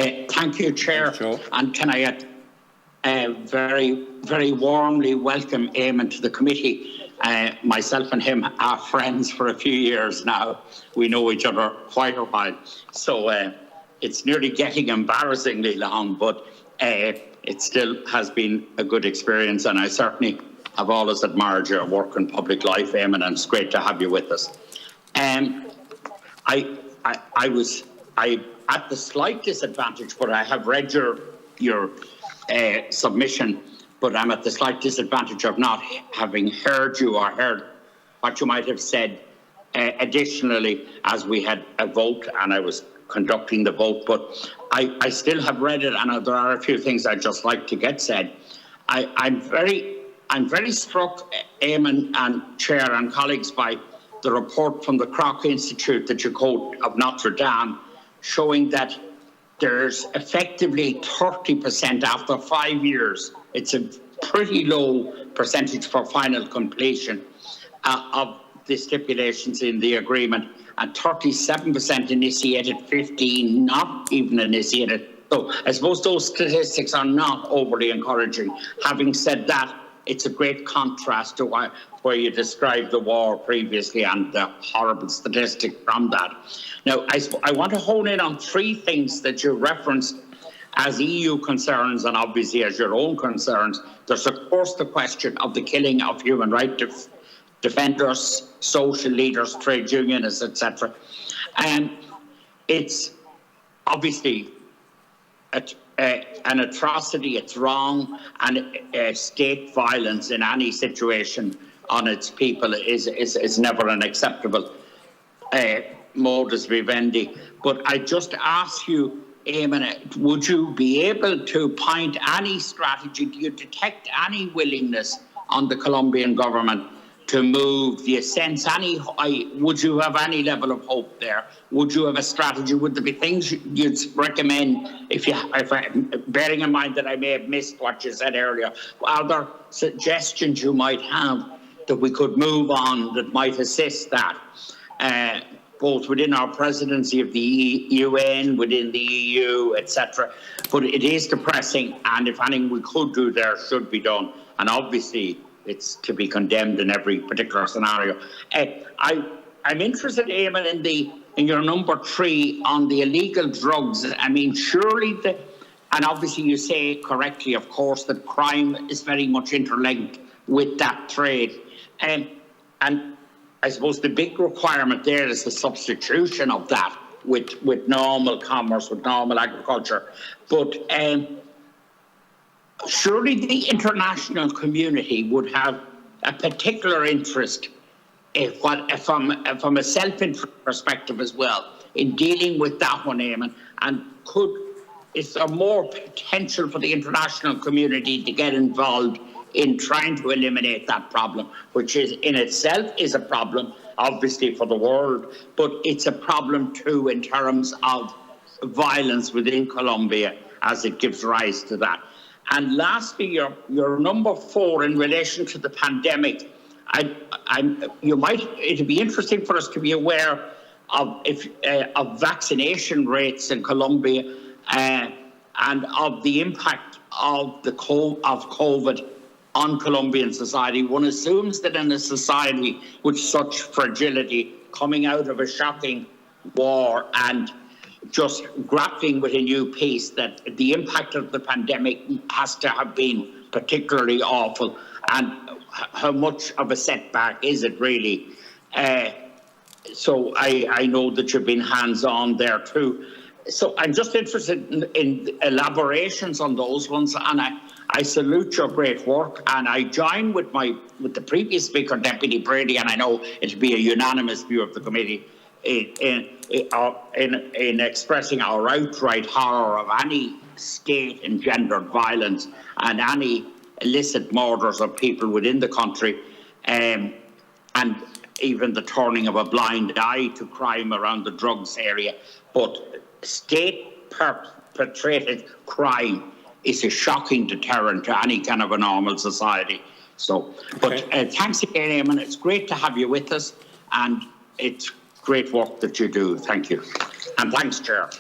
Thank you, Chair. Thanks, and can I very, very warmly welcome Eamon to the committee. Myself and him are friends for a few years now. We know each other quite a while. So it's nearly getting embarrassingly long, but it still has been a good experience, and I certainly have always admired your work in public life, Eamon, and it's great to have you with us. I was at the slight disadvantage, but I have read your submission, but I'm at the slight disadvantage of not having heard you or heard what you might have said additionally, as we had a vote and I was conducting the vote. But I still have read it, and there are a few things I'd just like to get said. I'm very struck, Eamon and Chair and colleagues, by the report from the Croc Institute that you quote of Notre Dame, showing that there's effectively 30% after 5 years. It's a pretty low percentage for final completion of the stipulations in the agreement, and 37% initiated, 15 not even initiated. So I suppose those statistics are not overly encouraging. Having said that, it's a great contrast to where you described the war previously and the horrible statistic from that. Now, I want to hone in on three things that you referenced as EU concerns and obviously as your own concerns. There's, of course, the question of the killing of human rights defenders, social leaders, trade unionists, etc. And it's obviously an atrocity. It's wrong, and state violence in any situation on its people is never an acceptable modus vivendi. But I just ask you, Eamon, would you be able to point any strategy? Do you detect any willingness on the Colombian government to move? Do you sense any? Would you have any level of hope there? Would you have a strategy? Would there be things you'd recommend, bearing in mind that I may have missed what you said earlier? Are there suggestions you might have that we could move on that might assist that, both within our presidency of the UN, within the EU, etc.? But it is depressing, and if anything we could do there should be done. And obviously, it's to be condemned in every particular scenario. I'm interested, Eamon, in your number 3 on the illegal drugs. I mean, surely and obviously you say correctly, of course, that crime is very much interlinked with that trade. And I suppose the big requirement there is the substitution of that with normal commerce, with normal agriculture. But surely the international community would have a particular interest, from a self-interest perspective as well, in dealing with that one, Eamon. And is there more potential for the international community to get involved in trying to eliminate that problem, which is in itself is a problem, obviously, for the world, but it's a problem too in terms of violence within Colombia as it gives rise to that. And lastly, your number 4 in relation to the pandemic, it'd be interesting for us to be aware of vaccination rates in Colombia and of the impact of COVID on Colombian society. One assumes that in a society with such fragility, coming out of a shocking war and just grappling with a new peace, that the impact of the pandemic has to have been particularly awful. And how much of a setback is it really? So I know that you've been hands-on there too. So I'm just interested in elaborations on those ones, and I salute your great work, and I join with the previous speaker, Deputy Brady, and I know it'll be a unanimous view of the committee in expressing our outright horror of any state-engendered violence and any illicit murders of people within the country, and even the turning of a blind eye to crime around the drugs area. But state-perpetrated crime is a shocking deterrent to any kind of a normal society. So, but thanks again, Eamon. It's great to have you with us, and it's great work that you do. Thank you. And thanks, Chair.